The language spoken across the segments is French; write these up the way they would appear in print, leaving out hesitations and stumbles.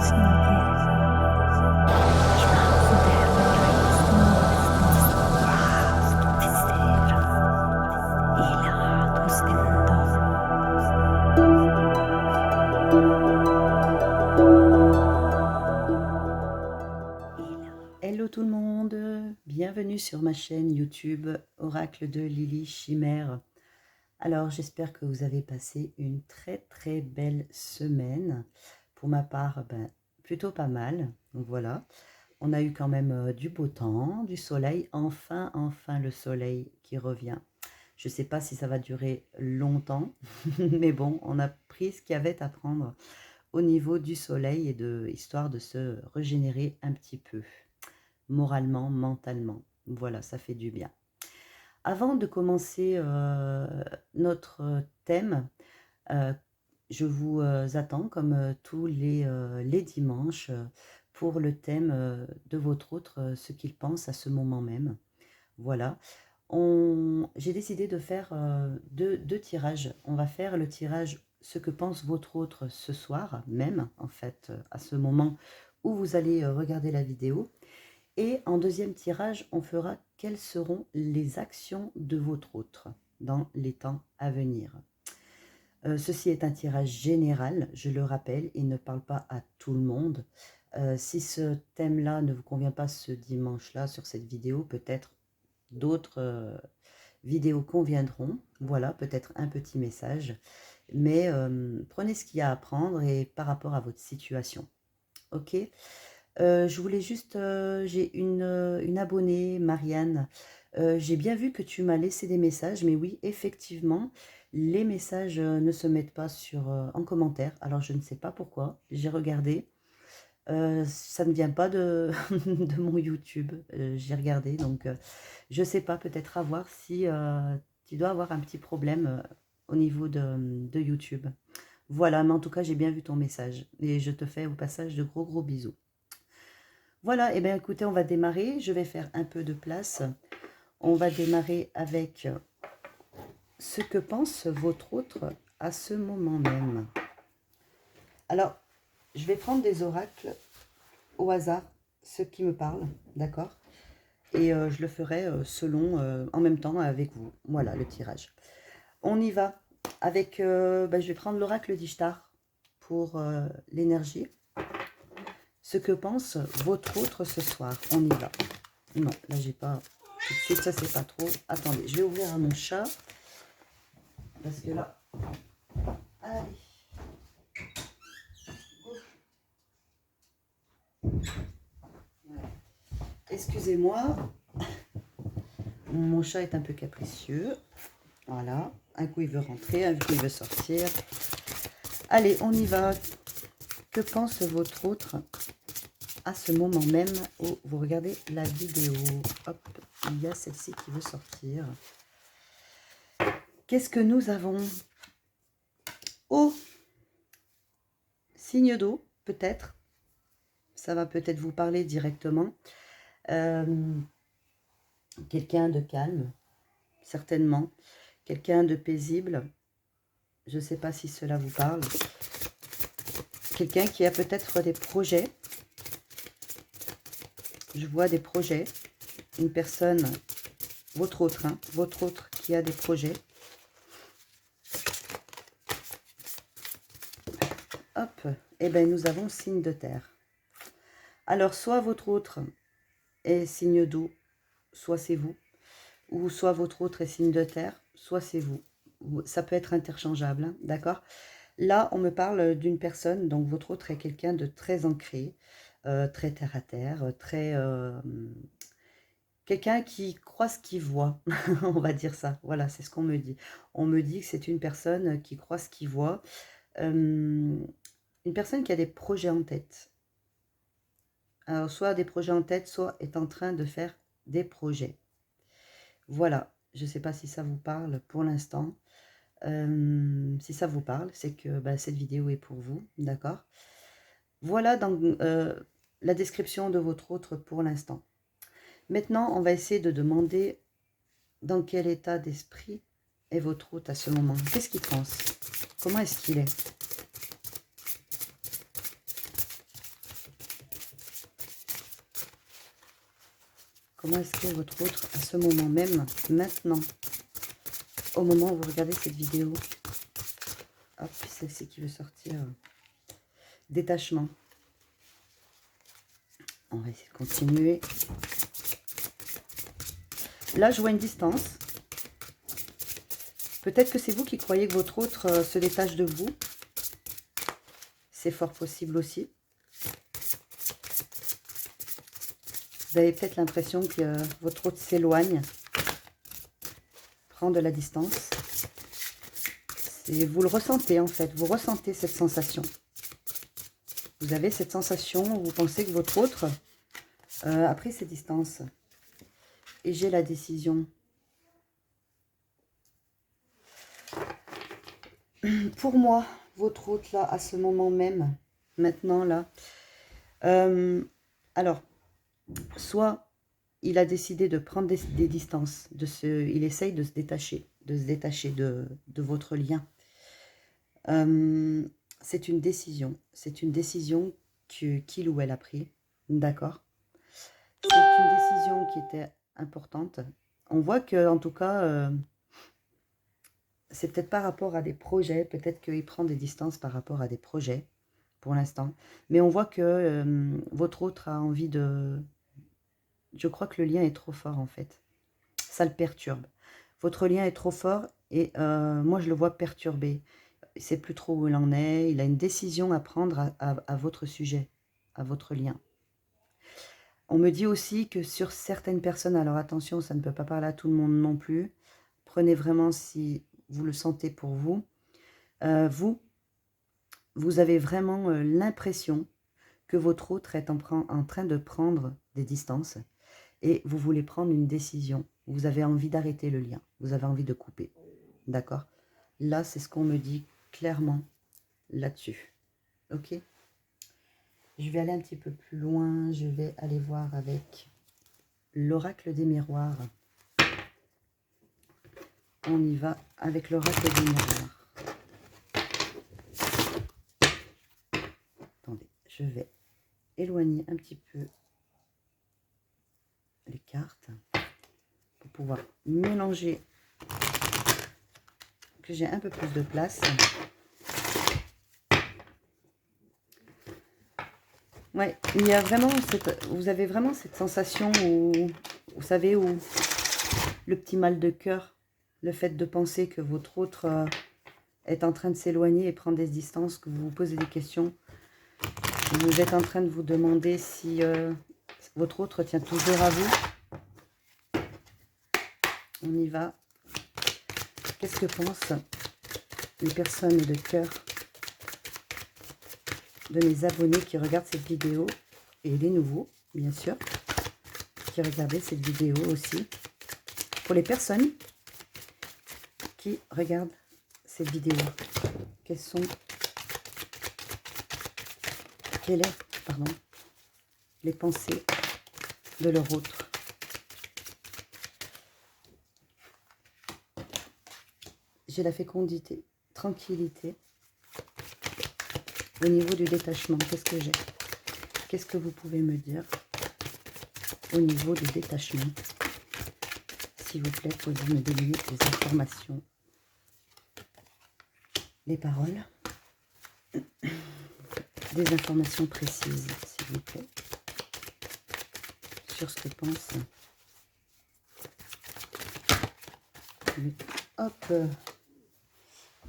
Hello tout le monde, bienvenue sur ma chaîne YouTube Oracle de Lily Chimère. Alors j'espère que vous avez passé une très belle semaine. Pour ma part, plutôt pas mal. Donc voilà, on a eu quand même du beau temps, du soleil, enfin le soleil qui revient. Je ne sais pas si ça va durer longtemps, mais bon, on a pris ce qu'il y avait à prendre au niveau du soleil et histoire de se régénérer un petit peu, moralement, mentalement. Voilà, ça fait du bien. Avant de commencer notre thème, je vous attends comme tous les dimanches pour le thème de votre autre, ce qu'il pense à ce moment même. Voilà. J'ai décidé de faire deux tirages. On va faire le tirage ce que pense votre autre ce soir même, en fait, à ce moment où vous allez regarder la vidéo. Et en deuxième tirage, on fera quelles seront les actions de votre autre dans les temps à venir. Ceci est un tirage général, je le rappelle, il ne parle pas à tout le monde. Si ce thème-là ne vous convient pas ce dimanche-là sur cette vidéo, peut-être d'autres vidéos conviendront. Voilà, peut-être un petit message. Mais prenez ce qu'il y a à prendre et par rapport à votre situation. Ok ? Je voulais juste, j'ai une abonnée, Marianne. J'ai bien vu que tu m'as laissé des messages, mais oui, effectivement, les messages ne se mettent pas en commentaire. Alors, je ne sais pas pourquoi. J'ai regardé. Ça ne vient pas de, de mon YouTube. J'ai regardé, donc je ne sais pas, peut-être à voir si tu dois avoir un petit problème au niveau de YouTube. Voilà, mais en tout cas, j'ai bien vu ton message. Et je te fais au passage de gros bisous. Voilà, et bien écoutez, on va démarrer. Je vais faire un peu de place. On va démarrer avec ce que pense votre autre à ce moment même. Alors, je vais prendre des oracles au hasard, ceux qui me parlent, d'accord? Et je le ferai selon, en même temps avec vous. Voilà, le tirage. On y va avec, je vais prendre l'oracle d'Ishtar pour l'énergie. Ce que pense votre autre ce soir. On y va. Non, là, j'ai pas... Tout de suite, ça, c'est pas trop. Attendez, je vais ouvrir à mon chat. Parce que là... Allez. Excusez-moi. Mon chat est un peu capricieux. Voilà. Un coup, il veut rentrer, un coup, il veut sortir. Allez, on y va. Que pense votre autre à ce moment même où vous regardez la vidéo? Hop, il y a celle-ci qui veut sortir. Qu'est-ce que nous avons? Oh, signe d'eau, peut-être. Ça va peut-être vous parler directement. Quelqu'un de calme, certainement. Quelqu'un de paisible. Je ne sais pas si cela vous parle. Quelqu'un qui a peut-être des projets. Je vois des projets. Une personne, votre autre qui a des projets. Hop, et bien nous avons signe de terre. Alors, soit votre autre est signe d'eau, soit c'est vous. Ou soit votre autre est signe de terre, soit c'est vous. Ça peut être interchangeable, hein, d'accord? Là, on me parle d'une personne, donc votre autre est quelqu'un de très ancré, très terre à terre, très... quelqu'un qui croit ce qu'il voit, on va dire ça. Voilà, c'est ce qu'on me dit. On me dit que c'est une personne qui croit ce qu'il voit. Une personne qui a des projets en tête. Alors, soit des projets en tête, soit est en train de faire des projets. Voilà, je ne sais pas si ça vous parle pour l'instant. Si ça vous parle, c'est que cette vidéo est pour vous, d'accord? Voilà donc la description de votre autre pour l'instant. Maintenant, on va essayer de demander dans quel état d'esprit est votre autre à ce moment. Qu'est-ce qu'il pense? Comment est-ce qu'il est? Comment est-ce que votre autre, à ce moment même, maintenant, au moment où vous regardez cette vidéo, hop, celle-ci qui veut sortir, détachement. On va essayer de continuer. Là, je vois une distance. Peut-être que c'est vous qui croyez que votre autre se détache de vous. C'est fort possible aussi. Vous avez peut-être l'impression que votre autre s'éloigne, prend de la distance. Et vous le ressentez en fait, vous ressentez cette sensation. Vous avez cette sensation où vous pensez que votre autre a pris ses distances. Et j'ai la décision. Pour moi, votre autre là, à ce moment même, maintenant là, alors, soit il a décidé de prendre des distances, il essaye de se détacher de votre lien. C'est une décision qu'il ou elle a pris, d'accord. C'est une décision qui était importante. On voit que, en tout cas, c'est peut-être par rapport à des projets, peut-être qu'il prend des distances par rapport à des projets, pour l'instant. Mais on voit que votre autre a envie de... Je crois que le lien est trop fort, en fait. Ça le perturbe. Votre lien est trop fort et moi, je le vois perturbé. Il ne sait plus trop où il en est. Il a une décision à prendre à votre sujet, à votre lien. On me dit aussi que sur certaines personnes, alors attention, ça ne peut pas parler à tout le monde non plus. Prenez vraiment si vous le sentez pour vous. Vous avez vraiment l'impression que votre autre est en train de prendre des distances et vous voulez prendre une décision. Vous avez envie d'arrêter le lien. Vous avez envie de couper. D'accord? Là, c'est ce qu'on me dit clairement là-dessus. Ok? Je vais aller un petit peu plus loin. Je vais aller voir avec l'oracle des miroirs. On y va avec l'oracle des miroirs. Attendez, je vais éloigner un petit peu les cartes pour pouvoir mélanger, que j'ai un peu plus de place. Ouais, il y a vraiment vous avez vraiment cette sensation où, vous savez, où le petit mal de cœur, le fait de penser que votre autre est en train de s'éloigner et prendre des distances, que vous vous posez des questions. Vous êtes en train de vous demander si votre autre tient toujours à vous. On y va. Qu'est-ce que pensent les personnes de cœur de mes abonnés qui regardent cette vidéo et les nouveaux, bien sûr, qui regardaient cette vidéo aussi. Pour les personnes qui regardent cette vidéo, quelles est les pensées de leur autre. J'ai la fécondité, tranquillité. Au niveau du détachement, qu'est-ce que j'ai? Qu'est-ce que vous pouvez me dire au niveau du détachement? S'il vous plaît, pouvez me donner des informations, les paroles, des informations précises, s'il vous plaît, sur ce que pense. Hop,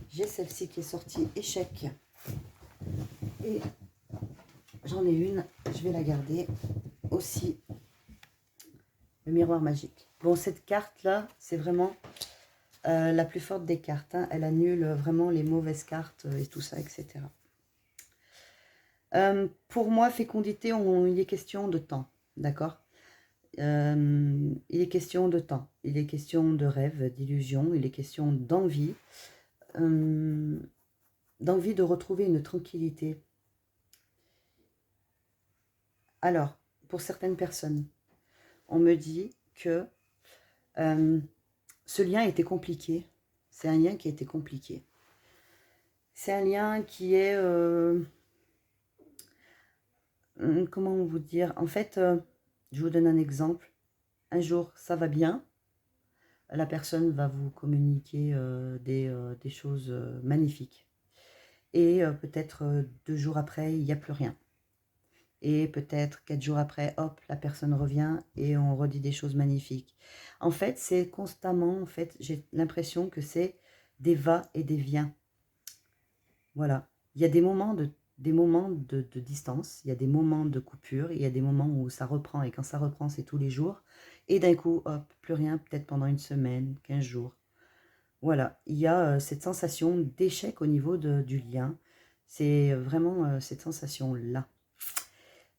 j'ai celle-ci qui est sortie, échec. Et j'en ai une, je vais la garder aussi, le miroir magique. Bon, cette carte-là, c'est vraiment la plus forte des cartes. Hein. Elle annule vraiment les mauvaises cartes et tout ça, etc. Pour moi, fécondité, il est question de temps, d'accord? Il est question de temps, il est question de rêve, d'illusion, il est question d'envie, d'envie de retrouver une tranquillité. Alors, pour certaines personnes, on me dit que ce lien était compliqué. C'est un lien qui a été compliqué. C'est un lien qui est... comment vous dire? En fait, je vous donne un exemple. un jour, ça va bien. La personne va vous communiquer des choses magnifiques. Et peut-être 2 jours après, il n'y a plus rien. Et peut-être 4 jours après, hop, la personne revient et on redit des choses magnifiques. En fait, c'est constamment, en fait, j'ai l'impression que c'est des va et des viens. Voilà. Il y a des moments de distance, il y a des moments de coupure, il y a des moments où ça reprend, et quand ça reprend, c'est tous les jours. Et d'un coup, hop, plus rien, peut-être pendant une semaine, 15 jours. Voilà, il y a cette sensation d'échec au niveau du lien. C'est vraiment cette sensation-là.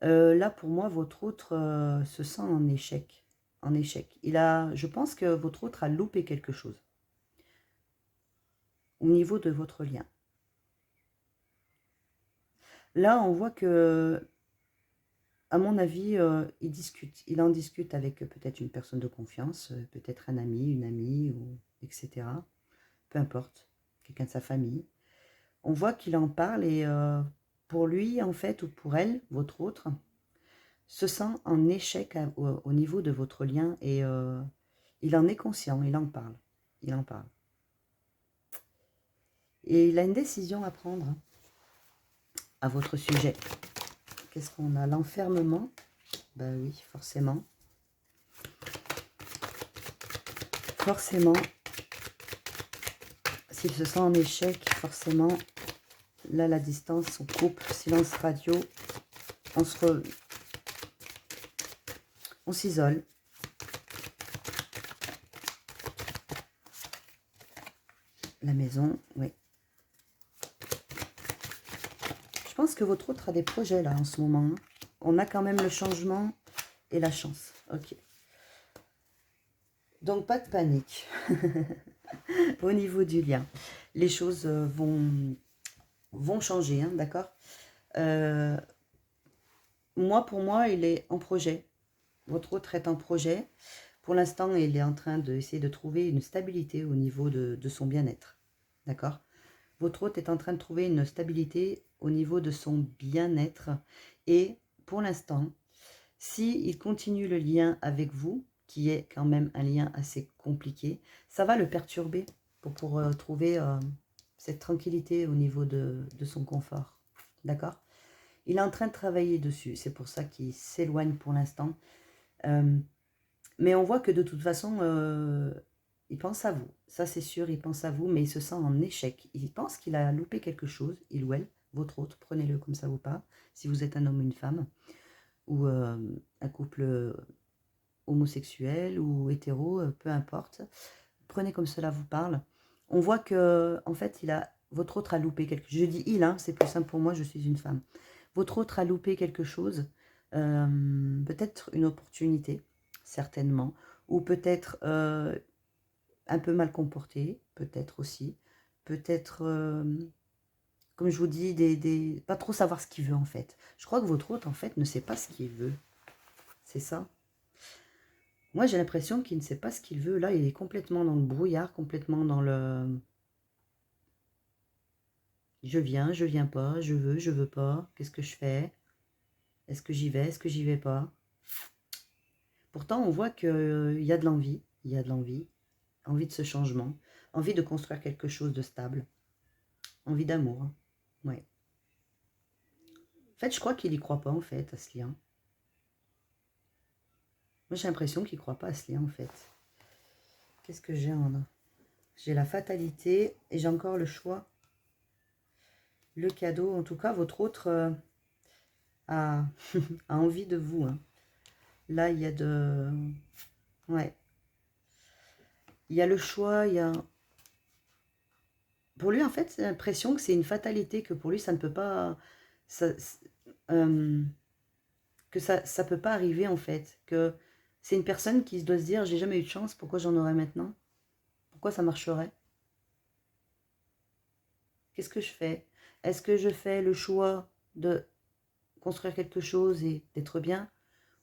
Là, pour moi, votre autre se sent en échec. En échec. Je pense que votre autre a loupé quelque chose au niveau de votre lien. Là, on voit que, à mon avis, il discute. Il en discute avec peut-être une personne de confiance, peut-être un ami, une amie, ou, etc. Peu importe, quelqu'un de sa famille. On voit qu'il en parle et pour lui, en fait, ou pour elle, votre autre, se sent en échec au niveau de votre lien et il en est conscient, il en parle. Il en parle. Et il a une décision à prendre à votre sujet. Qu'est-ce qu'on a? L'enfermement. Ben oui, forcément. Forcément. S'il se sent en échec, forcément, là, la distance, on coupe, silence radio, on s'isole. La maison, oui. Je pense que votre autre a des projets, là, en ce moment. Hein. On a quand même le changement et la chance. Ok. Donc, pas de panique. Au niveau du lien, les choses vont changer, hein, d'accord. Pour moi, il est en projet. Votre autre est en projet. Pour l'instant, il est en train d'essayer de trouver une stabilité au niveau de son bien-être. D'accord. Votre autre est en train de trouver une stabilité au niveau de son bien-être. Et pour l'instant, s'il continue le lien avec vous, qui est quand même un lien assez compliqué, ça va le perturber pour trouver cette tranquillité au niveau de son confort. D'accord? Il est en train de travailler dessus. C'est pour ça qu'il s'éloigne pour l'instant. Mais on voit que de toute façon, il pense à vous. Ça, c'est sûr, il pense à vous, mais il se sent en échec. Il pense qu'il a loupé quelque chose, il ou elle, votre autre, prenez-le comme ça vous parle, si vous êtes un homme ou une femme, ou un couple homosexuel ou hétéro, peu importe. Prenez comme cela vous parle. On voit que, en fait, votre autre a loupé quelque chose. Je dis il, hein, c'est plus simple pour moi, je suis une femme. Votre autre a loupé quelque chose, peut-être une opportunité, certainement, ou peut-être un peu mal comporté, peut-être aussi, peut-être, comme je vous dis, pas trop savoir ce qu'il veut en fait. Je crois que votre autre, en fait, ne sait pas ce qu'il veut. C'est ça. Moi, j'ai l'impression qu'il ne sait pas ce qu'il veut. Là, il est complètement dans le brouillard, complètement dans le... Je viens pas, je veux pas. Qu'est-ce que je fais? Est-ce que j'y vais? Est-ce que j'y vais pas? Pourtant, on voit qu'il y a de l'envie. Il y a de l'envie. Envie de ce changement. Envie de construire quelque chose de stable. Envie d'amour. Hein. Ouais. En fait, je crois qu'il y croit pas, en fait, à ce lien. Moi, j'ai l'impression qu'il croit pas à ce lien, en fait. Qu'est-ce que j'ai en... J'ai la fatalité et j'ai encore le choix. Le cadeau, en tout cas, votre autre a, a envie de vous. Hein. Là, il y a de... Ouais. Il y a le choix, il y a... Pour lui, en fait, c'est l'impression que c'est une fatalité, que pour lui, ça ne peut pas... que ça peut pas arriver, en fait. Que c'est une personne qui doit se dire, j'ai jamais eu de chance, pourquoi j'en aurais maintenant? Pourquoi ça marcherait? Qu'est-ce que je fais? Est-ce que je fais le choix de construire quelque chose et d'être bien?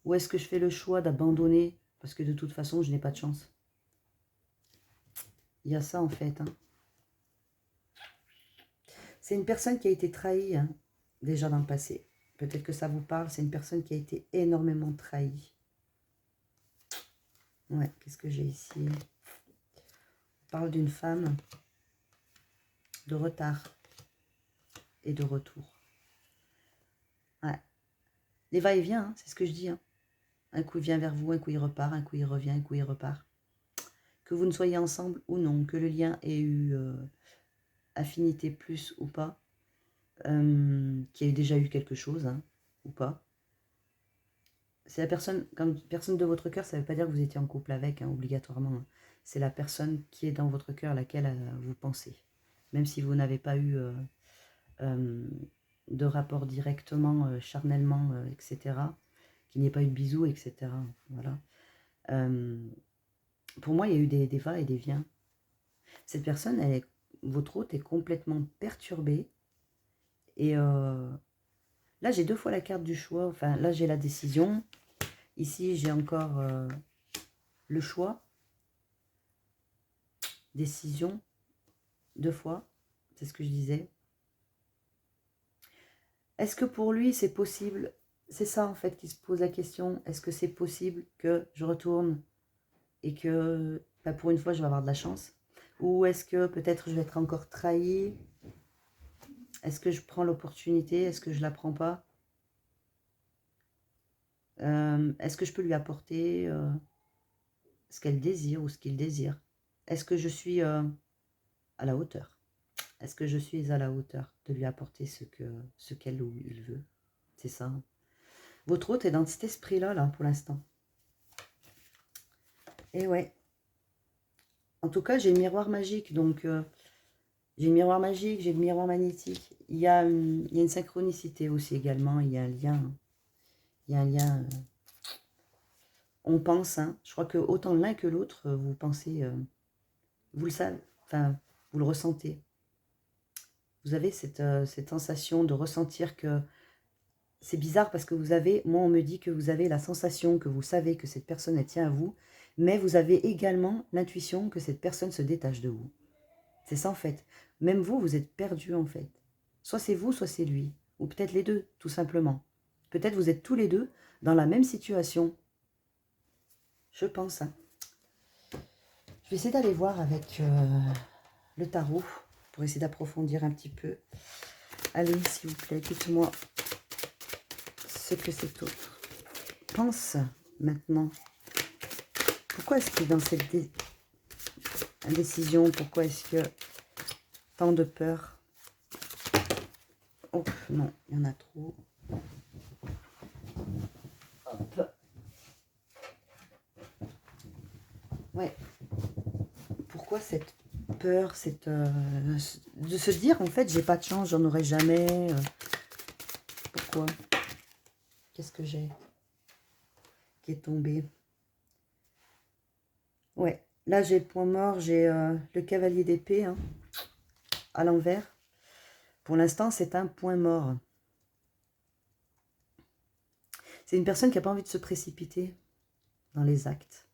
Ou est-ce que je fais le choix d'abandonner parce que de toute façon, je n'ai pas de chance? Il y a ça en fait. Hein. C'est une personne qui a été trahie hein, déjà dans le passé. Peut-être que ça vous parle. C'est une personne qui a été énormément trahie. Ouais, qu'est-ce que j'ai ici? On parle d'une femme de retard et de retour. Ouais. Les va-et-vient, hein, c'est ce que je dis. Hein. Un coup il vient vers vous, un coup il repart, un coup il revient, un coup il repart. Que vous ne soyez ensemble ou non, que le lien ait eu affinité plus ou pas, qu'il y ait déjà eu quelque chose, hein, ou pas. C'est la personne, quand personne de votre cœur, ça ne veut pas dire que vous étiez en couple avec, hein, obligatoirement. Hein. C'est la personne qui est dans votre cœur, laquelle vous pensez. Même si vous n'avez pas eu de rapport directement, charnellement, etc. Qu'il n'y ait pas eu de bisous, etc. Voilà. Pour moi, il y a eu des va et des viens. Cette personne, votre hôte est complètement perturbée. Et là, j'ai 2 fois la carte du choix. Enfin, là, j'ai la décision. Ici, j'ai encore le choix. Décision. 2 fois. C'est ce que je disais. Est-ce que pour lui, c'est possible? C'est ça, en fait, qui se pose la question. Est-ce que c'est possible que je retourne et que, bah, pour une fois, je vais avoir de la chance? Ou est-ce que peut-être je vais être encore trahie? Est-ce que je prends l'opportunité? Est-ce que je ne la prends pas? Est-ce que je peux lui apporter ce qu'elle désire ou ce qu'il désire? Est-ce que je suis à la hauteur? Est-ce que je suis à la hauteur de lui apporter ce qu'elle ou il veut? C'est ça. Votre hôte est dans cet esprit-là, là, pour l'instant. Et ouais. En tout cas, j'ai le miroir magique, donc j'ai le miroir magique, j'ai le miroir magnétique. Il y a une synchronicité aussi également, il y a un lien. Il y a un lien. On pense, hein, je crois que autant l'un que l'autre, vous pensez, vous le savez, enfin, vous le ressentez. Vous avez cette sensation de ressentir que c'est bizarre parce que moi on me dit que vous avez la sensation que vous savez que cette personne elle tient à vous, mais vous avez également l'intuition que cette personne se détache de vous. C'est ça en fait. Même vous, vous êtes perdu en fait. Soit c'est vous, soit c'est lui. Ou peut-être les deux, tout simplement. Peut-être vous êtes tous les deux dans la même situation. Je pense. Hein. Je vais essayer d'aller voir avec le tarot pour essayer d'approfondir un petit peu. Allez, s'il vous plaît, dites-moi ce que cet autre pense maintenant. Pourquoi est-ce qu'il est dans cette indécision? Pourquoi est-ce que tant de peur? Oh non, il y en a trop. Hop. Ouais. Pourquoi cette peur, de se dire en fait j'ai pas de chance, j'en aurai jamais. Pourquoi? Qu'est-ce que j'ai qui est tombé? Ouais, là j'ai le point mort, j'ai le cavalier d'épée hein, à l'envers. Pour l'instant, c'est un point mort. C'est une personne qui n'a pas envie de se précipiter dans les actes.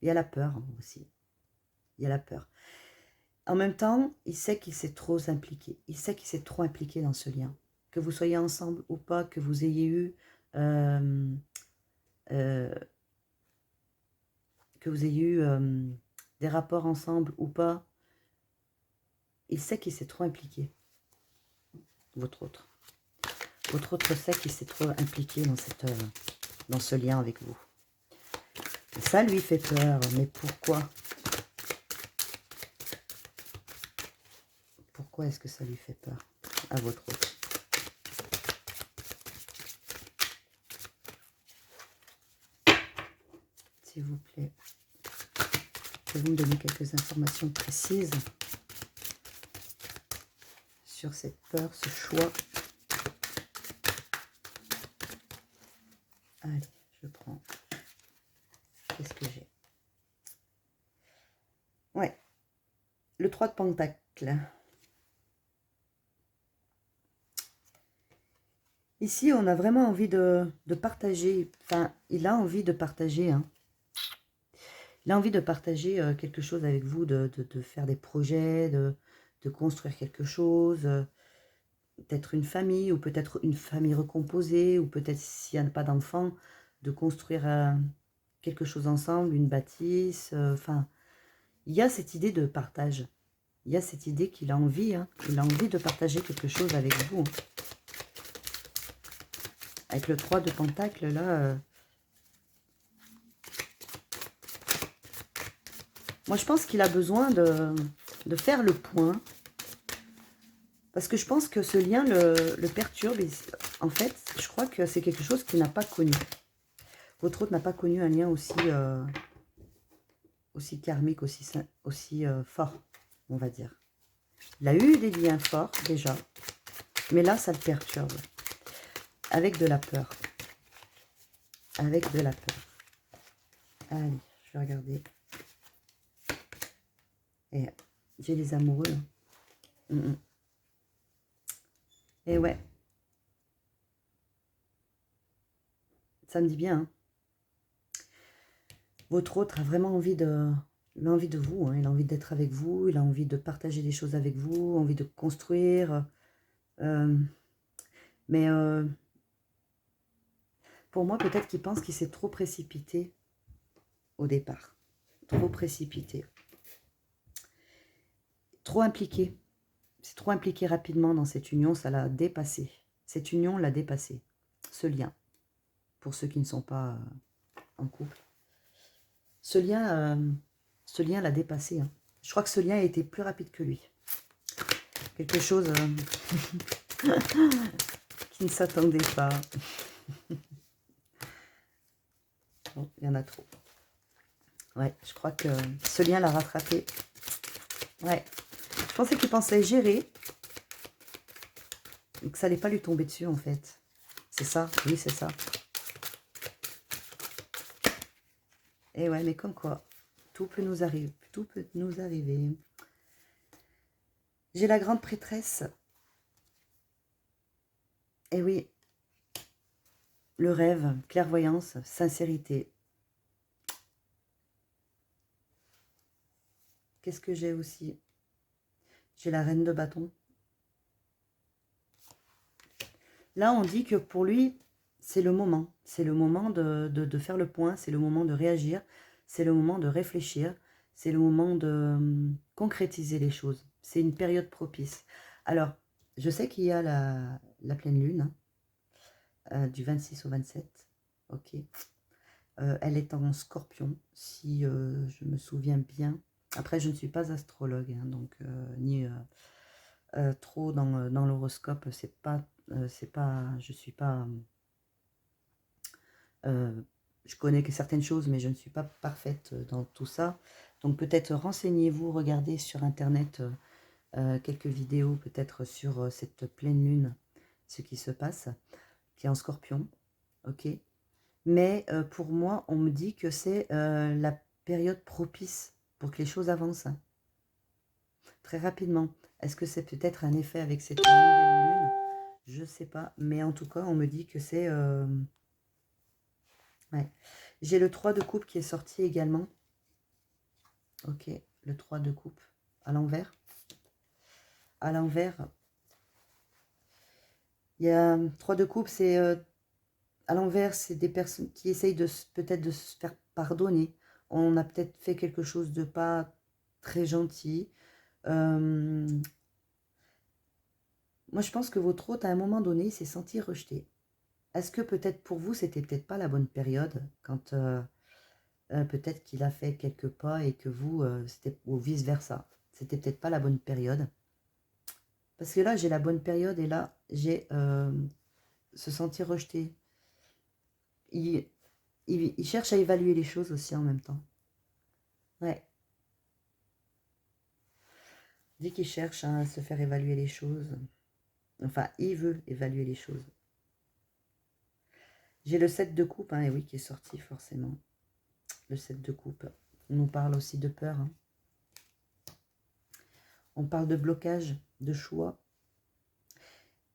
Il y a la peur aussi. Il y a la peur. En même temps, il sait qu'il s'est trop impliqué. Il sait qu'il s'est trop impliqué dans ce lien. Que vous soyez ensemble ou pas, que vous ayez eu... des rapports ensemble ou pas, il sait qu'il s'est trop impliqué. Votre autre. Votre autre sait qu'il s'est trop impliqué dans ce lien avec vous. Et ça lui fait peur. Mais pourquoi? Pourquoi est-ce que ça lui fait peur à votre autre? S'il vous plaît, pouvez-vous me donner quelques informations précises sur cette peur, ce choix? Allez, je prends. Qu'est-ce que j'ai? Ouais, le 3 de Pentacle. Ici, on a vraiment envie de partager. Enfin, il a envie de partager. Hein. Il a envie de partager quelque chose avec vous, de faire des projets, de construire quelque chose. Peut-être une famille, ou peut-être une famille recomposée, ou peut-être s'il n'y a pas d'enfants, de construire quelque chose ensemble, une bâtisse, enfin, il y a cette idée de partage. Il y a cette idée qu'il a envie, hein, il a envie de partager quelque chose avec vous. Hein. Avec le 3 de Pentacle, là, moi je pense qu'il a besoin de faire le point. Parce que je pense que ce lien le perturbe. Et en fait, je crois que c'est quelque chose qu'il n'a pas connu. Votre autre n'a pas connu un lien aussi karmique, aussi fort, on va dire. Il a eu des liens forts déjà, mais là, ça le perturbe. Avec de la peur. Avec de la peur. Allez, je vais regarder. Et j'ai les amoureux. Et ouais. Ça me dit bien. Hein. Votre autre a vraiment envie de... Il a envie de vous, hein. Il a envie d'être avec vous, il a envie de partager des choses avec vous, envie de construire. Mais pour moi, peut-être qu'il pense qu'il s'est trop précipité au départ. Trop précipité. Trop impliqué. C'est trop impliqué rapidement dans cette union, ça l'a dépassé. Cette union l'a dépassé. Ce lien, pour ceux qui ne sont pas en couple. Ce lien l'a dépassé. Hein. Je crois que ce lien a été plus rapide que lui. Quelque chose qui ne s'attendait pas. Bon, il y en a trop. Ouais, je crois que ce lien l'a rattrapé. Ouais. Je pensais qu'il pensait gérer. Et que ça n'allait pas lui tomber dessus, en fait. C'est ça, oui, c'est ça. Et ouais, mais comme quoi, tout peut nous arriver. Tout peut nous arriver. J'ai la grande prêtresse. Et oui, le rêve, clairvoyance, sincérité. Qu'est-ce que j'ai aussi? J'ai la reine de bâton. Là, on dit que pour lui, c'est le moment. C'est le moment de faire le point, c'est le moment de réagir, c'est le moment de réfléchir, c'est le moment de concrétiser les choses. C'est une période propice. Alors, je sais qu'il y a la pleine lune, hein, du 26 au 27. Ok. Elle est en scorpion, si je me souviens bien. Après, je ne suis pas astrologue, hein, donc ni trop dans l'horoscope. C'est pas, je suis pas. Je connais que certaines choses, mais je ne suis pas parfaite dans tout ça. Donc peut-être renseignez-vous, regardez sur Internet quelques vidéos peut-être sur cette pleine lune, ce qui se passe, qui est en scorpion. Ok. Mais pour moi, on me dit que c'est la période propice pour que les choses avancent très rapidement. Est-ce que c'est peut-être un effet avec cette nouvelle lune? Je ne sais pas. Mais en tout cas, on me dit que c'est... Ouais. J'ai le 3 de coupe qui est sorti également. Ok, le 3 de coupe à l'envers. À l'envers, il y a 3 de coupe, c'est... à l'envers, c'est des personnes qui essayent peut-être de se faire pardonner. On a peut-être fait quelque chose de pas très gentil. Moi, je pense que votre hôte, à un moment donné, il s'est senti rejeté. Est-ce que peut-être pour vous, c'était peut-être pas la bonne période quand peut-être qu'il a fait quelques pas et que vous, c'était ou vice-versa. C'était peut-être pas la bonne période. Parce que là, j'ai la bonne période et là, j'ai se sentir rejeté. Il cherche à évaluer les choses aussi en même temps. Ouais. Dès qu'il cherche à se faire évaluer les choses. Enfin, il veut évaluer les choses. J'ai le 7 de coupe, hein, et oui, qui est sorti forcément. Le 7 de coupe. On nous parle aussi de peur. Hein. On parle de blocage, de choix.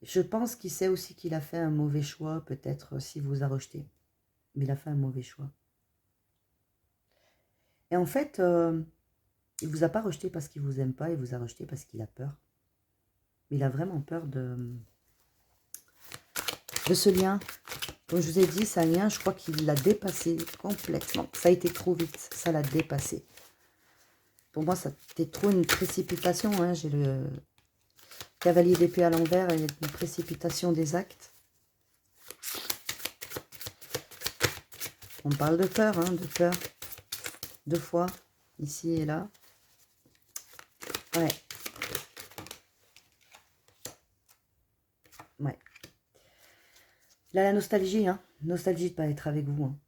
Je pense qu'il sait aussi qu'il a fait un mauvais choix, peut-être s'il vous a rejeté. Mais il a fait un mauvais choix. Et en fait, il ne vous a pas rejeté parce qu'il ne vous aime pas, il vous a rejeté parce qu'il a peur. Mais il a vraiment peur de ce lien. Comme je vous ai dit, c'est un lien, je crois qu'il l'a dépassé complètement. Ça a été trop vite, ça l'a dépassé. Pour moi, c'était trop une précipitation. Hein. J'ai le cavalier d'épée à l'envers et une précipitation des actes. On parle de peur, hein, de peur. 2 fois, ici et là. Ouais. Ouais. Là, la nostalgie, hein. Nostalgie de ne pas être avec vous. Hein.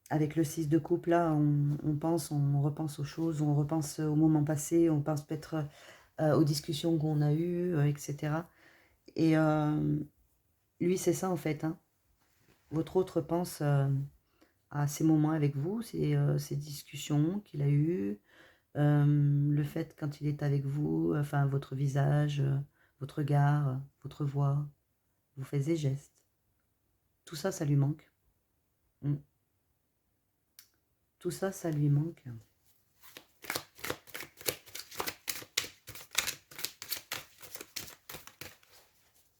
Avec le 6 de coupe, là, on pense, on repense aux choses, on repense au moment passé, on pense peut-être aux discussions qu'on a eues, etc. Et lui, c'est ça, en fait. Hein. Votre autre pense à ces moments avec vous, ces discussions qu'il a eues, le fait quand il est avec vous, enfin, votre visage, votre regard, votre voix, vous faites des gestes. Tout ça, ça lui manque. Tout ça, ça lui manque.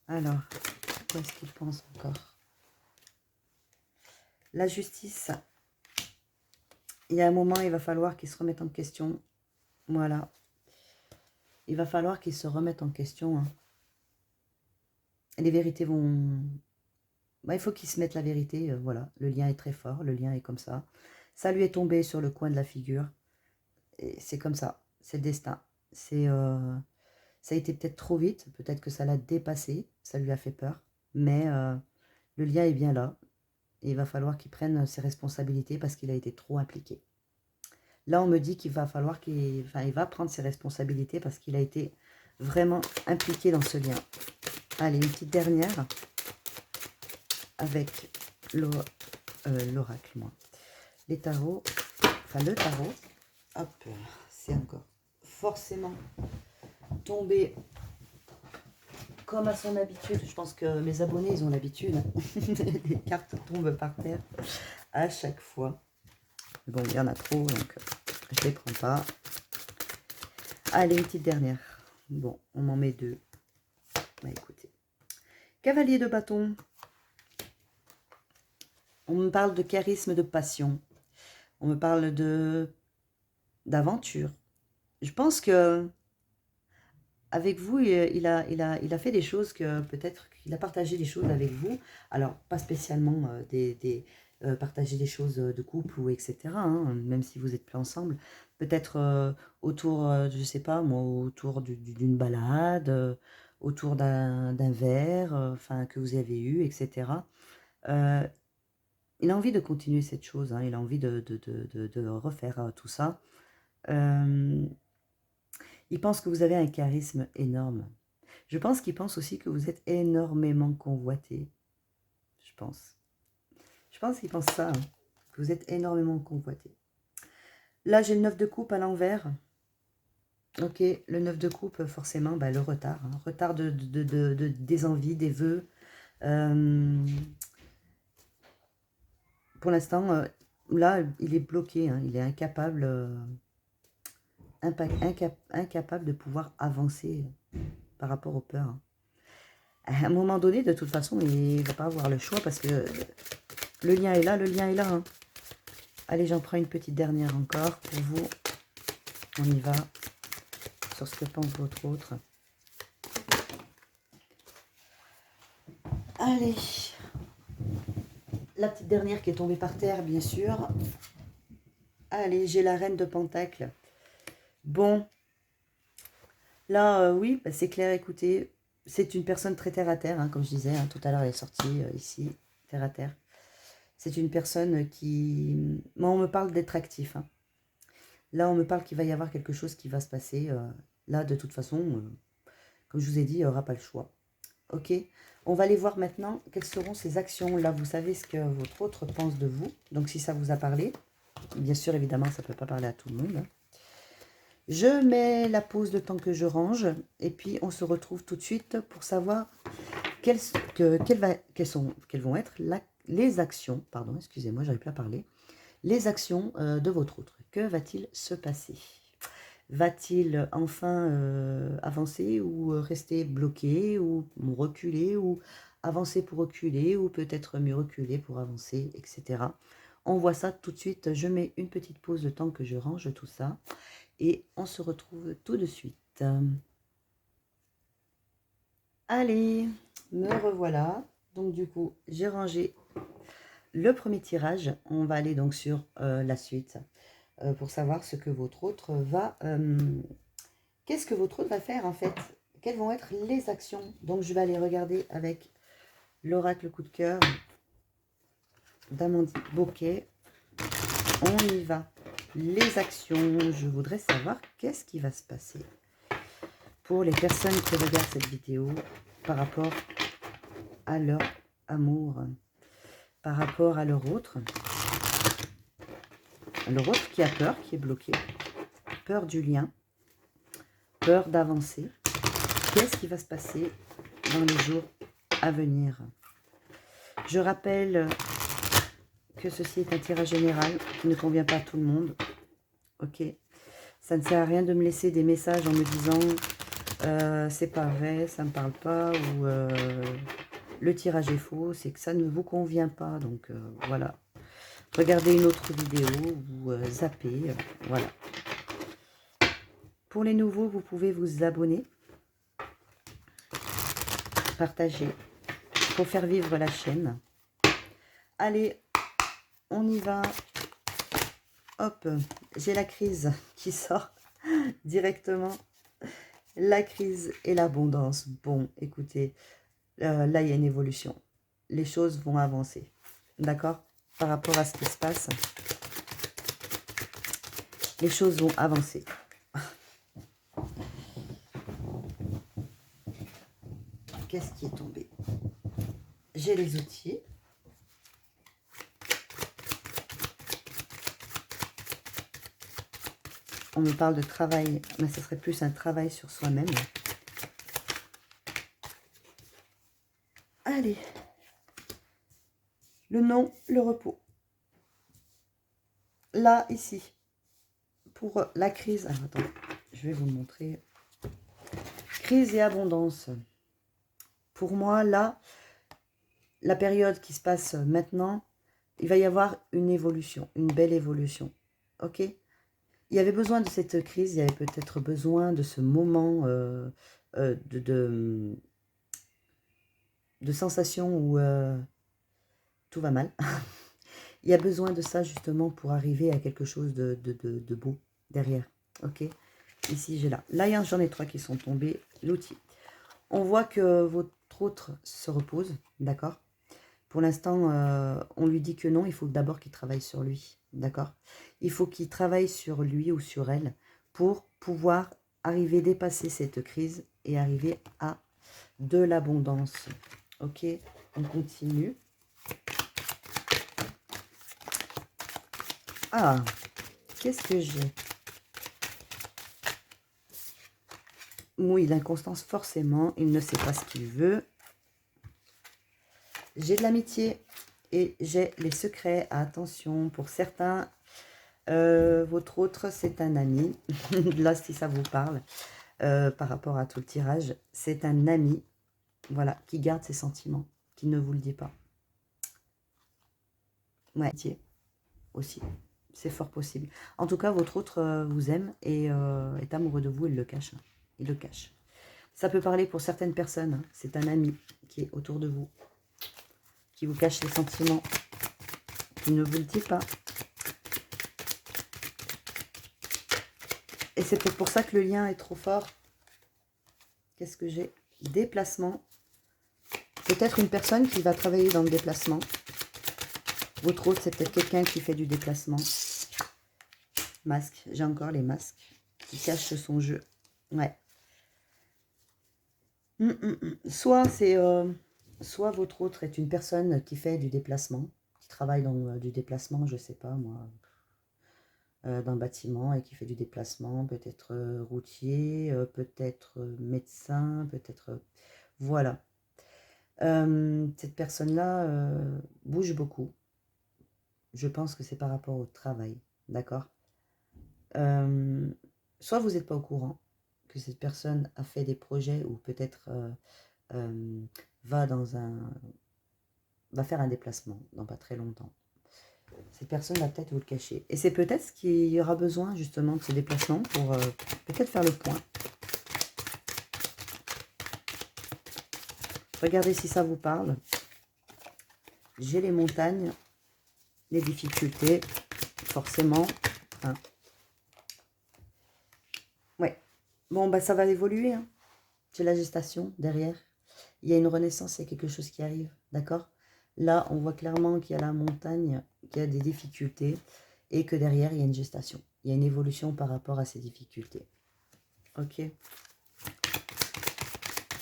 Alors, quoi est-ce qu'il pense encore? La justice. Il y a un moment, il va falloir qu'il se remette en question. Voilà. Il va falloir qu'il se remette en question. Hein. Les vérités vont... Bah, il faut qu'il se mette la vérité. Voilà. Le lien est très fort. Le lien est comme ça. Ça lui est tombé sur le coin de la figure. Et c'est comme ça. C'est le destin. Ça a été peut-être trop vite. Peut-être que ça l'a dépassé. Ça lui a fait peur. Mais le lien est bien là. Et il va falloir qu'il prenne ses responsabilités parce qu'il a été trop impliqué. Là, on me dit qu'il va falloir il va prendre ses responsabilités parce qu'il a été vraiment impliqué dans ce lien. Allez, une petite dernière avec l'oracle, moi. Les tarots, enfin le tarot, hop, c'est encore forcément tombé comme à son habitude. Je pense que mes abonnés, ils ont l'habitude. Les cartes tombent par terre à chaque fois. Bon, il y en a trop, donc je ne les prends pas. Allez, une petite dernière. Bon, on m'en met 2. Bah, écoutez. Cavalier de bâton. On me parle de charisme, de passion. On me parle d'aventure. Je pense que avec vous, il a fait des choses que peut-être qu'il a partagé des choses avec vous. Alors, pas spécialement partager des choses de couple ou etc. Hein, même si vous n'êtes plus ensemble. Peut-être autour, je ne sais pas moi, autour d'une balade, autour d'un verre, enfin que vous avez eu, etc. Il a envie de continuer cette chose. Hein, il a envie de refaire tout ça. Il pense que vous avez un charisme énorme. Je pense qu'il pense aussi que vous êtes énormément convoité. Je pense. Je pense qu'il pense ça, hein, que vous êtes énormément convoité. Là, j'ai le 9 de coupe à l'envers. Ok, le 9 de coupe, forcément, bah, le retard. Hein. Retard des envies, des vœux. Pour l'instant, là, il est bloqué. Hein, il est incapable... incapable de pouvoir avancer par rapport aux peurs. Hein. À un moment donné, de toute façon, il ne va pas avoir le choix parce que le lien est là, le lien est là. Hein. Allez, j'en prends une petite dernière encore pour vous. On y va sur ce que pense votre autre. Allez, la petite dernière qui est tombée par terre, bien sûr. Allez, j'ai la reine de Pentacle. Bon, là, oui, bah, c'est clair, écoutez, c'est une personne très terre-à-terre, hein, comme je disais, hein, tout à l'heure, elle est sortie ici, terre-à-terre. C'est une personne qui... Moi, on me parle d'être actif. Hein. Là, on me parle qu'il va y avoir quelque chose qui va se passer. Là, de toute façon, comme je vous ai dit, il n'y aura pas le choix. Ok, on va aller voir maintenant quelles seront ces actions. Là, vous savez ce que votre autre pense de vous. Donc, si ça vous a parlé, bien sûr, évidemment, ça ne peut pas parler à tout le monde. Hein. Je mets la pause de temps que je range. Et puis, on se retrouve tout de suite pour savoir quelles vont être les actions. Pardon, excusez-moi, j'arrive plus à parler. Les actions de votre autre. Que va-t-il se passer? Va-t-il enfin avancer ou rester bloqué ou reculer ou avancer pour reculer ou peut-être mieux reculer pour avancer, etc. On voit ça tout de suite. Je mets une petite pause le temps que je range tout ça et on se retrouve tout de suite. Allez, me revoilà. Donc du coup, j'ai rangé le premier tirage. On va aller donc sur la suite pour savoir ce que votre autre va... qu'est-ce que votre autre va faire en fait? Quelles vont être les actions? Donc je vais aller regarder avec l'oracle coup de cœur d'Amandine Bouquet. On y va. Les actions, je voudrais savoir qu'est-ce qui va se passer pour les personnes qui regardent cette vidéo par rapport à leur amour, par rapport à leur autre qui a peur, qui est bloqué, peur du lien, peur d'avancer. Qu'est-ce qui va se passer dans les jours à venir? Je rappelle que ceci est un tirage général qui ne convient pas à tout le monde. Ok, ça ne sert à rien de me laisser des messages en me disant c'est pas vrai, ça ne me parle pas, ou le tirage est faux, c'est que ça ne vous convient pas. Donc voilà, regardez une autre vidéo ou zappez, voilà. Pour les nouveaux, vous pouvez vous abonner, partager pour faire vivre la chaîne. Allez, on y va. Hop, j'ai la crise qui sort directement. La crise et l'abondance. Bon, écoutez, là, il y a une évolution. Les choses vont avancer. D'accord? Par rapport à ce qui se passe, les choses vont avancer. Qu'est-ce qui est tombé? J'ai les outils. On me parle de travail, mais ce serait plus un travail sur soi-même. Allez. Le nom, le repos. Là, ici. Pour la crise. Alors, attendez, je vais vous le montrer. Crise et abondance. Pour moi, là, la période qui se passe maintenant, il va y avoir une évolution, une belle évolution. Ok? Il y avait besoin de cette crise, il y avait peut-être besoin de ce moment de sensation où tout va mal. Il y a besoin de ça justement pour arriver à quelque chose de beau derrière. Ok? Ici, j'ai là. Là, j'en ai 3 qui sont tombés. L'outil. On voit que votre autre se repose, d'accord? Pour l'instant, on lui dit que non, il faut d'abord qu'il travaille sur lui, d'accord? Il faut qu'il travaille sur lui ou sur elle pour pouvoir arriver, dépasser cette crise et arriver à de l'abondance. Ok, on continue. Ah, qu'est-ce que j'ai? Oui, l'inconstance, forcément, il ne sait pas ce qu'il veut. J'ai de l'amitié et j'ai les secrets. Attention, pour certains, votre autre, c'est un ami. Là, si ça vous parle, par rapport à tout le tirage, c'est un ami, voilà, qui garde ses sentiments, qui ne vous le dit pas. Ouais, amitié aussi, c'est fort possible. En tout cas, votre autre vous aime et est amoureux de vous, il le cache. Il le cache. Ça peut parler pour certaines personnes, hein. C'est un ami qui est autour de vous, qui vous cache les sentiments, qui ne vous le dit pas. Et c'est peut-être pour ça que le lien est trop fort. Qu'est-ce que j'ai? Déplacement. Peut-être une personne qui va travailler dans le déplacement. Votre autre, c'est peut-être quelqu'un qui fait du déplacement. Masque. J'ai encore les masques qui cachent son jeu. Ouais. Soit c'est... soit votre autre est une personne qui fait du déplacement, qui travaille dans du déplacement, je sais pas moi, dans le bâtiment et qui fait du déplacement, peut-être routier, peut-être médecin, peut-être... voilà. Cette personne-là bouge beaucoup. Je pense que c'est par rapport au travail, d'accord? Soit vous n'êtes pas au courant que cette personne a fait des projets ou peut-être va faire un déplacement dans pas très longtemps. Cette personne va peut-être vous le cacher. Et c'est peut-être ce qu'il y aura besoin justement de ce déplacement pour peut-être faire le point. Regardez si ça vous parle. J'ai les montagnes, les difficultés, forcément. Hein. Ouais. Bon, bah ça va évoluer. Hein. J'ai la gestation derrière. Il y a une renaissance, il y a quelque chose qui arrive. D'accord? Là, on voit clairement qu'il y a la montagne, qu'il y a des difficultés et que derrière, il y a une gestation. Il y a une évolution par rapport à ces difficultés. Ok?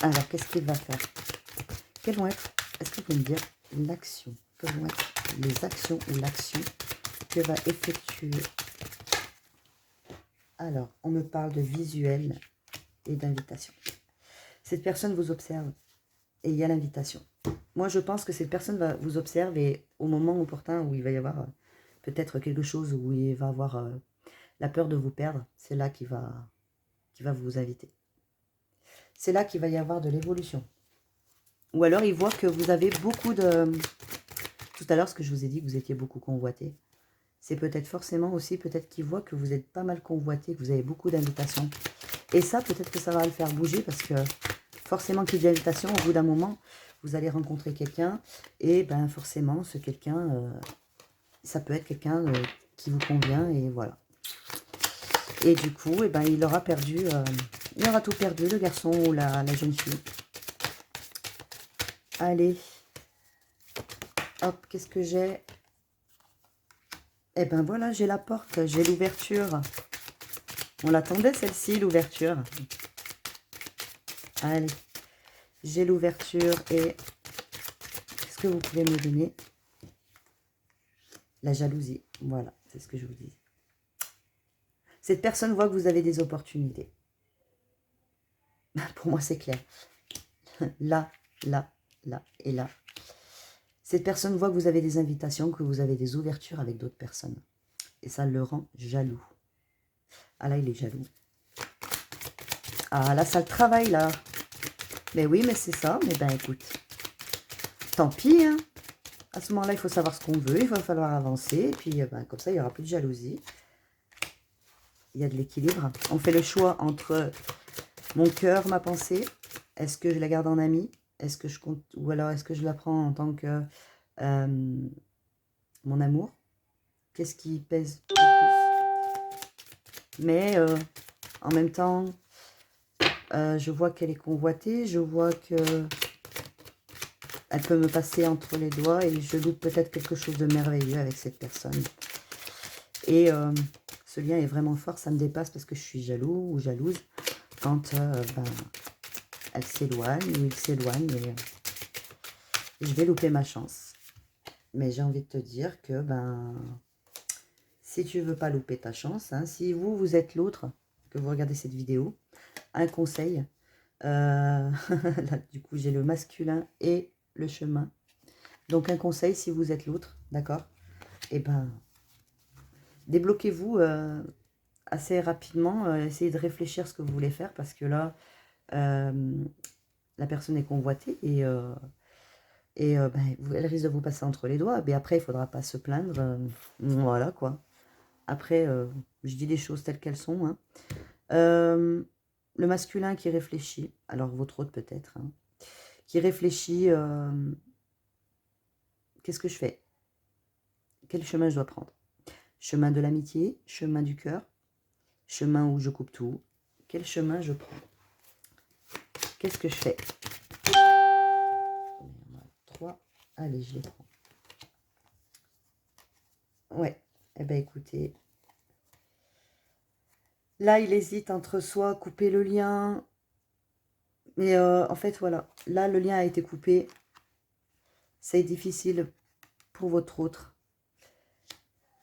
Alors, qu'est-ce qu'il va faire? Quelles vont être, est-ce que vous pouvez me dire l'action? Quelles vont être les actions ou l'action que va effectuer? Alors, on me parle de visuel et d'invitation. Cette personne vous observe et il y a l'invitation. Moi, je pense que cette personne va vous observer au moment opportun où il va y avoir peut-être quelque chose, où il va avoir la peur de vous perdre. C'est là qu'il va vous inviter. C'est là qu'il va y avoir de l'évolution. Ou alors, il voit que vous avez beaucoup de... Tout à l'heure, ce que je vous ai dit, que vous étiez beaucoup convoité. C'est peut-être forcément aussi, peut-être qu'il voit que vous êtes pas mal convoité, que vous avez beaucoup d'invitations. Et ça, peut-être que ça va le faire bouger parce que forcément qu'il y a d'invitation, au bout d'un moment, vous allez rencontrer quelqu'un. Et ben forcément, ce quelqu'un, ça peut être quelqu'un qui vous convient et voilà. Et du coup, eh ben, il aura perdu, il aura tout perdu, le garçon ou la jeune fille. Allez. Hop, qu'est-ce que j'ai? Eh ben voilà, j'ai la porte, j'ai l'ouverture. On l'attendait celle-ci, l'ouverture. Allez, j'ai l'ouverture et qu'est-ce que vous pouvez me donner? La jalousie, voilà, c'est ce que je vous dis. Cette personne voit que vous avez des opportunités. Pour moi, c'est clair. Là, là, là et là. Cette personne voit que vous avez des invitations, que vous avez des ouvertures avec d'autres personnes. Et ça le rend jaloux. Ah là, il est jaloux. Ah là, ça le travaille là. Mais oui, mais c'est ça. Mais ben écoute, tant pis. Hein. À ce moment-là, il faut savoir ce qu'on veut. Il va falloir avancer. Et puis, ben, comme ça, il n'y aura plus de jalousie. Il y a de l'équilibre. On fait le choix entre mon cœur, ma pensée. Est-ce que je la garde en amie? Est-ce que je compte, ou alors est-ce que je la prends en tant que mon amour? Qu'est-ce qui pèse le plus? Mais en même temps, je vois qu'elle est convoitée. Je vois que elle peut me passer entre les doigts et je loupe peut-être quelque chose de merveilleux avec cette personne. Et ce lien est vraiment fort, ça me dépasse parce que je suis jaloux ou jalouse quand ben, elle s'éloigne ou il s'éloigne et je vais louper ma chance. Mais j'ai envie de te dire que ben, si tu veux pas louper ta chance, hein, si vous êtes l'autre, que vous regardez cette vidéo, un conseil, là, du coup j'ai le masculin et le chemin. Donc un conseil si vous êtes l'autre, d'accord? Et ben, débloquez-vous assez rapidement, essayez de réfléchir à ce que vous voulez faire parce que là, la personne est convoitée et ben, elle risque de vous passer entre les doigts. Mais après, il ne faudra pas se plaindre. Voilà quoi. Après, je dis les choses telles qu'elles sont. Hein. Le masculin qui réfléchit, alors votre autre peut-être, hein, qui réfléchit, qu'est-ce que je fais? Quel chemin je dois prendre? Chemin de l'amitié, chemin du cœur, chemin où je coupe tout. Quel chemin je prends? Qu'est-ce que je fais? Il y en a 3. Allez, je les prends. Ouais. Eh bien, écoutez. Là, il hésite entre soit couper le lien. Mais en fait, voilà. Là, le lien a été coupé. C'est difficile pour votre autre.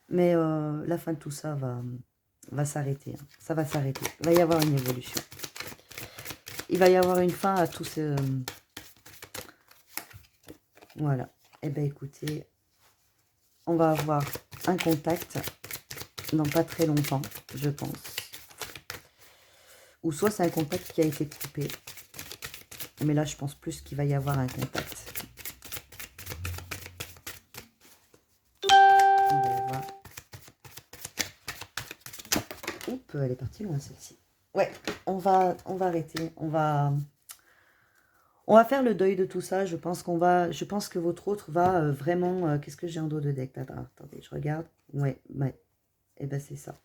Mais la fin de tout ça va s'arrêter. Hein. Ça va s'arrêter. Il va y avoir une évolution. Il va y avoir une fin à tout ce... Voilà. Eh bien, écoutez, on va avoir un contact dans pas très longtemps, je pense. Ou soit c'est un contact qui a été coupé. Mais là, je pense plus qu'il va y avoir un contact. On va voir. Oups, elle est partie loin celle-ci. Ouais, on va arrêter. On va faire le deuil de tout ça. Je pense que votre autre va vraiment. Qu'est-ce que j'ai en dos de deck? Attendez, je regarde. Ouais. Et ben c'est ça.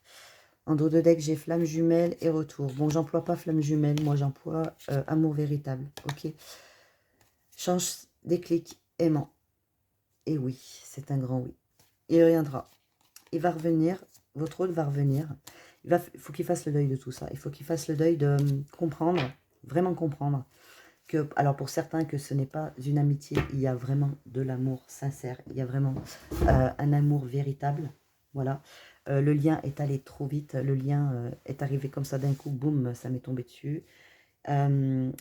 En dos de deck, j'ai flamme jumelle et retour. Bon, j'emploie pas flamme jumelle, moi j'emploie amour véritable. Ok. Change, déclic, aimant. Et oui, c'est un grand oui. Il reviendra. Il va revenir. Votre autre va revenir. Il faut qu'il fasse le deuil de tout ça. Il faut qu'il fasse le deuil de comprendre, vraiment comprendre, que, alors pour certains, que ce n'est pas une amitié, il y a vraiment de l'amour sincère, il y a vraiment un amour véritable, voilà. Le lien est allé trop vite, le lien est arrivé comme ça d'un coup, boum, ça m'est tombé dessus. Il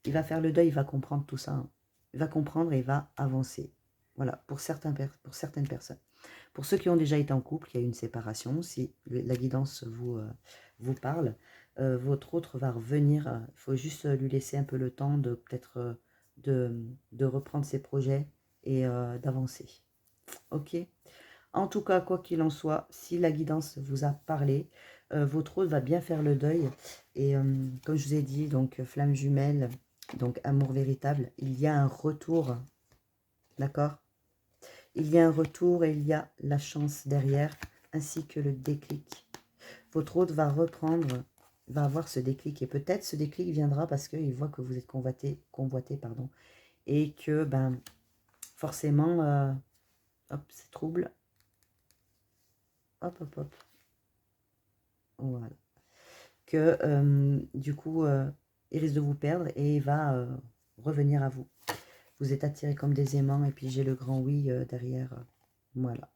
va faire le deuil, il va comprendre tout ça, hein. Il va comprendre et il va avancer, voilà, pour certaines personnes. Pour ceux qui ont déjà été en couple, il y a eu une séparation, si la guidance vous parle, votre autre va revenir. Il faut juste lui laisser un peu le temps de peut-être de reprendre ses projets et d'avancer. Ok. En tout cas, quoi qu'il en soit, si la guidance vous a parlé, votre autre va bien faire le deuil. Et comme je vous ai dit, donc flamme jumelle, donc amour véritable, il y a un retour, d'accord? Il y a un retour et il y a la chance derrière, ainsi que le déclic. Votre autre va reprendre, va avoir ce déclic. Et peut-être ce déclic viendra parce qu'il voit que vous êtes convoité, pardon, et que ben, forcément, hop, c'est trouble. Hop. Voilà. Que du coup, il risque de vous perdre et il va revenir à vous. Vous êtes attirés comme des aimants et puis j'ai le grand oui derrière. Voilà.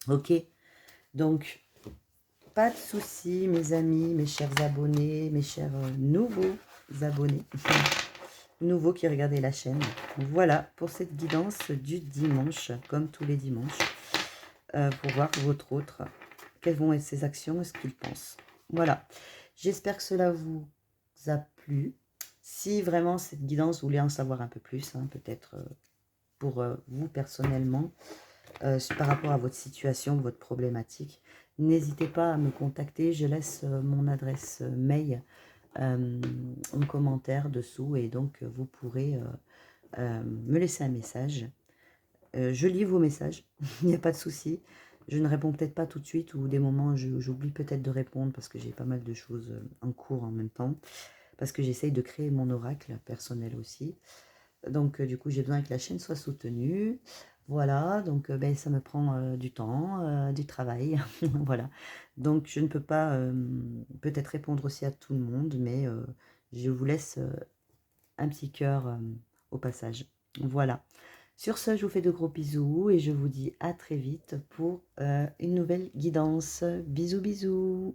Ok. Donc, pas de soucis, mes amis, mes chers abonnés, mes chers nouveaux abonnés, nouveaux qui regardaient la chaîne. Voilà pour cette guidance du dimanche, comme tous les dimanches, pour voir votre autre, quelles vont être ses actions et ce qu'il pense. Voilà, j'espère que cela vous a plu. Si vraiment cette guidance, vous voulez en savoir un peu plus, hein, peut-être pour vous personnellement, par rapport à votre situation, votre problématique, n'hésitez pas à me contacter. Je laisse mon adresse mail en commentaire dessous et donc vous pourrez me laisser un message. Je lis vos messages, il n'y a pas de souci. Je ne réponds peut-être pas tout de suite ou des moments j'oublie peut-être de répondre parce que j'ai pas mal de choses en cours en même temps. Parce que j'essaye de créer mon oracle personnel aussi. Donc, du coup, j'ai besoin que la chaîne soit soutenue. Voilà, donc ben, ça me prend du temps, du travail. Voilà. Donc, je ne peux pas peut-être répondre aussi à tout le monde, mais je vous laisse un petit cœur au passage. Voilà. Sur ce, je vous fais de gros bisous et je vous dis à très vite pour une nouvelle guidance. Bisous, bisous.